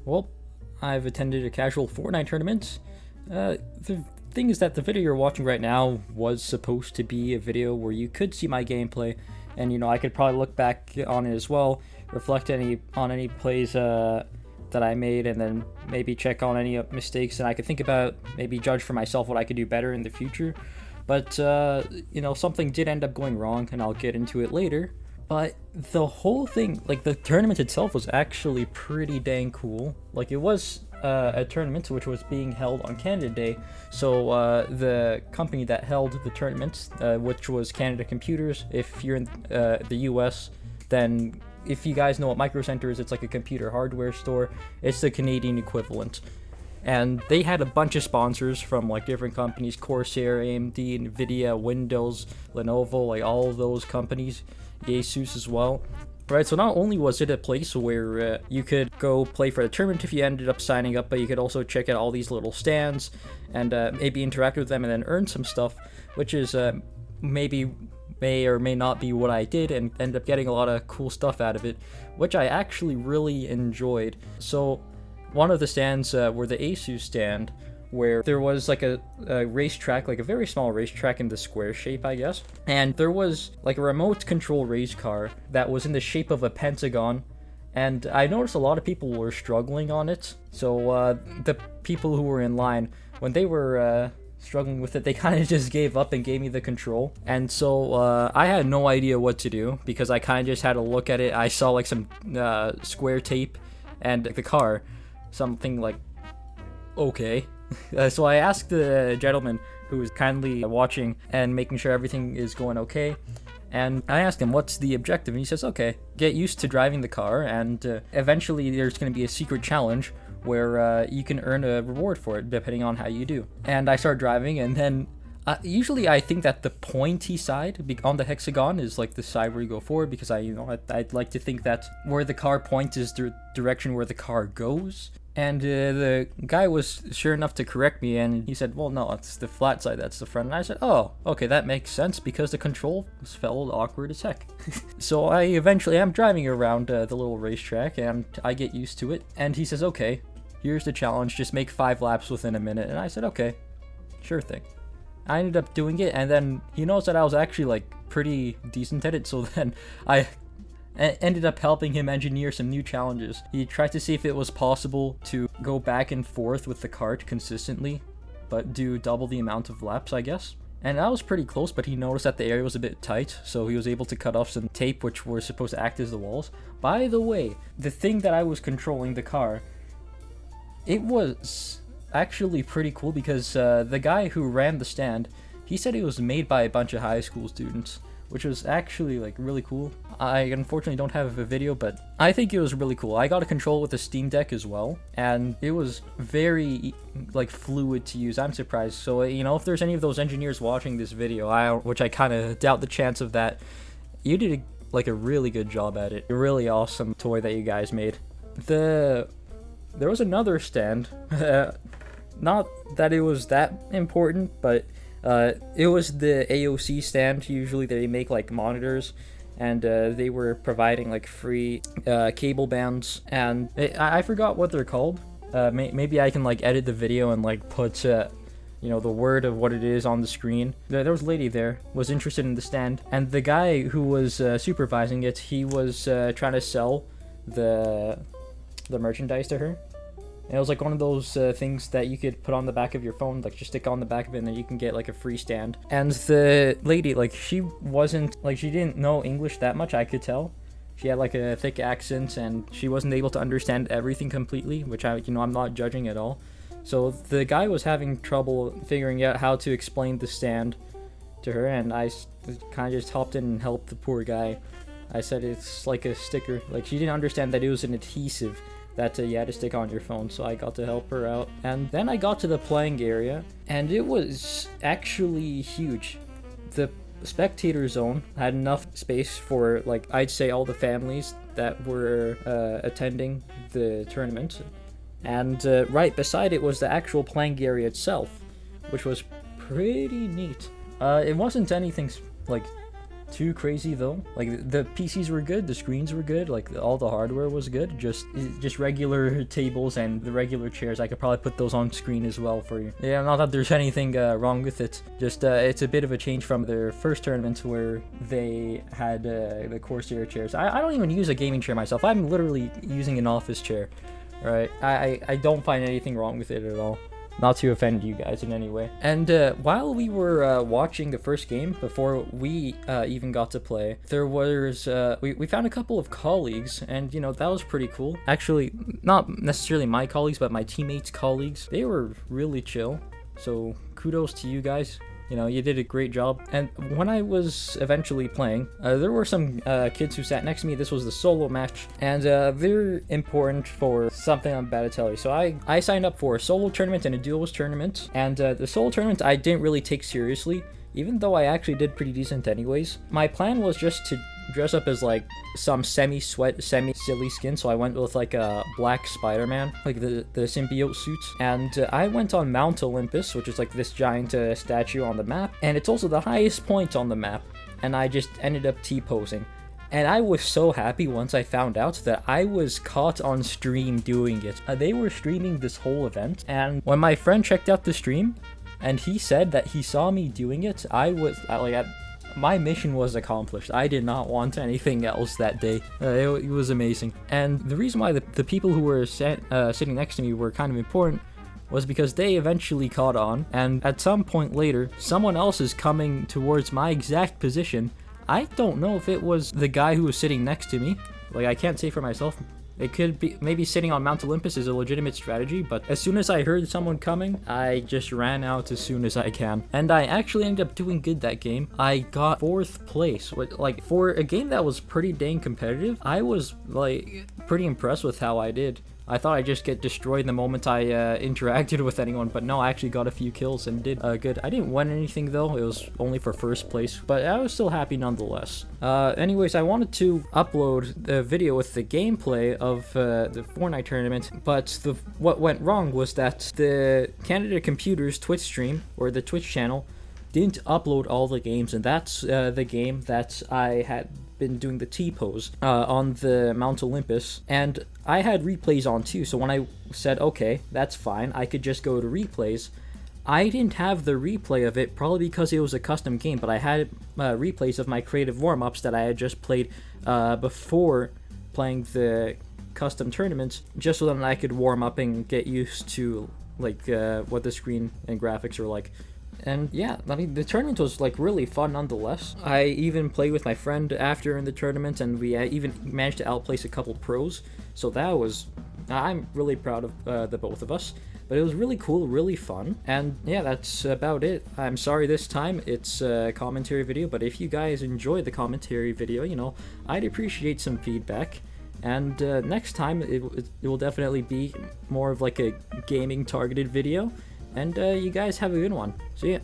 Well, I've attended a casual Fortnite tournament. The thing is that the video you're watching right now was supposed to be a video where you could see my gameplay, and I could probably look back on it as well, reflect on any plays that I made, and then maybe check on any mistakes, and I could think about, maybe judge for myself what I could do better in the future. But something did end up going wrong, and I'll get into it later. But the whole thing, like the tournament itself, was actually pretty dang cool. Like, it was a tournament which was being held on Canada Day. So the company that held the tournament, which was Canada Computers, if you're in the US, then if you guys know what Micro Center is, it's like a computer hardware store. It's the Canadian equivalent. And they had a bunch of sponsors from like different companies: Corsair, AMD, Nvidia, Windows, Lenovo, like all of those companies, Asus as well. Right, so not only was it a place where you could go play for the tournament if you ended up signing up, but you could also check out all these little stands and maybe interact with them and then earn some stuff, which is may or may not be what I did, and end up getting a lot of cool stuff out of it, which I actually really enjoyed. So one of the stands were the Asus stand, where there was like a racetrack, like a very small racetrack in the square shape, I guess. And there was like a remote control race car that was in the shape of a pentagon. And I noticed a lot of people were struggling on it. So the people who were in line, when they were struggling with it, they kind of just gave up and gave me the control. And so I had no idea what to do, because I kind of just had to look at it. I saw like some square tape and the car, something like, okay. So I asked the gentleman who was kindly watching and making sure everything is going okay, and I asked him, what's the objective? And he says, okay, get used to driving the car, and eventually there's going to be a secret challenge where you can earn a reward for it depending on how you do. And I start driving, and then usually I think that the pointy side on the hexagon is like the side where you go forward, because I'd like to think that where the car points is the direction where the car goes. And the guy was sure enough to correct me, and he said, well, no, it's the flat side, that's the front. And I said, oh, okay, that makes sense, because the controls felt awkward as heck. So I'm driving around the little racetrack, and I get used to it. And he says, okay, here's the challenge, just make 5 laps within a minute. And I said, okay, sure thing. I ended up doing it, and then he knows that I was actually like pretty decent at it, so then I ended up helping him engineer some new challenges. He tried to see if it was possible to go back and forth with the cart consistently, but do double the amount of laps, I guess. And that was pretty close, but he noticed that the area was a bit tight, so he was able to cut off some tape which were supposed to act as the walls. By the way, the thing that I was controlling, the car, it was actually pretty cool, because the guy who ran the stand, he said it was made by a bunch of high school students, which was actually like really cool. I unfortunately don't have a video, but I think it was really cool. I got a control with a Steam Deck as well, and it was very like fluid to use. I'm surprised. So if there's any of those engineers watching this video, which I kind of doubt the chance of that, you did a really good job at it. A really awesome toy that you guys made. There was another stand, not that it was that important, but it was the AOC stand. Usually they make like monitors, and they were providing like free cable bands, and I forgot what they're called. Maybe I can like edit the video and like put the word of what it is on the screen. There was a lady there was interested in the stand, and the guy who was supervising it, he was trying to sell the merchandise to her. And it was like one of those things that you could put on the back of your phone, like just stick on the back of it, and then you can get like a free stand. And the lady, like, she didn't know English that much, I could tell. She had like a thick accent, and she wasn't able to understand everything completely, which I'm not judging at all. So the guy was having trouble figuring out how to explain the stand to her, and I kind of just hopped in and helped the poor guy. I said it's like a sticker. Like, she didn't understand that it was an adhesive that you had to stick on your phone, so I got to help her out. And then I got to the playing area, and it was actually huge. The spectator zone had enough space for, like, I'd say all the families that were attending the tournament. And right beside it was the actual playing area itself, which was pretty neat. It wasn't anything like too crazy though. Like the PCs were good, the screens were good, like all the hardware was good. Just regular tables and the regular chairs. I could probably put those on screen as well for you. Yeah, not that there's anything wrong with it. Just it's a bit of a change from their first tournament where they had the Corsair chairs. I don't even use a gaming chair myself. I'm literally using an office chair. Right? I don't find anything wrong with it at all. Not to offend you guys in any way. And while we were watching the first game, before we even got to play, there was, we found a couple of colleagues, and, you know, that was pretty cool. Actually, not necessarily my colleagues, but my teammates' colleagues. They were really chill, so kudos to you guys. You know, you did a great job. And when I was eventually playing, there were some kids who sat next to me. This was the solo match, and they're important for something I'm about to tell you. So I signed up for a solo tournament and a duos tournament, and the solo tournament I didn't really take seriously, even though I actually did pretty decent anyways. My plan was just to dress up as like some semi-silly skin, so I went with like a black Spider-Man, like the symbiote suit, and I went on Mount Olympus, which is like this giant statue on the map, and it's also the highest point on the map, and I just ended up T-posing. And I was so happy once I found out that I was caught on stream doing it. They were streaming this whole event, and when my friend checked out the stream and he said that he saw me doing it, I was like, my mission was accomplished. I did not want anything else that day. It was amazing. And the reason why the people who were sitting next to me were kind of important was because they eventually caught on, and at some point later, someone else is coming towards my exact position. I don't know if it was the guy who was sitting next to me. Like, I can't say for myself. It could be, maybe sitting on Mount Olympus is a legitimate strategy, but as soon as I heard someone coming, I just ran out as soon as I can. And I actually ended up doing good that game. I got 4th place. Like, for a game that was pretty dang competitive, I was, like, pretty impressed with how I did. I thought I'd just get destroyed the moment I interacted with anyone, but no, I actually got a few kills and did good. I didn't win anything though, it was only for 1st place, but I was still happy nonetheless. Anyways, I wanted to upload the video with the gameplay of the Fortnite tournament, but what went wrong was that the Canada Computers Twitch stream, or the Twitch channel, didn't upload all the games, and that's the game that I had been doing the T-pose on the Mount Olympus, and I had replays on too, so when I said, okay, that's fine, I could just go to replays, I didn't have the replay of it, probably because it was a custom game, but I had replays of my creative warm-ups that I had just played before playing the custom tournaments, just so that I could warm up and get used to like what the screen and graphics are like. And yeah, I mean, the tournament was like really fun nonetheless. I even played with my friend after in the tournament, and we even managed to outplace a couple pros. So that was, I'm really proud of the both of us. But it was really cool, really fun. And yeah, that's about it. I'm sorry this time it's a commentary video, but if you guys enjoyed the commentary video, you know, I'd appreciate some feedback. And next time it will definitely be more of like a gaming targeted video. And you guys have a good one. See ya.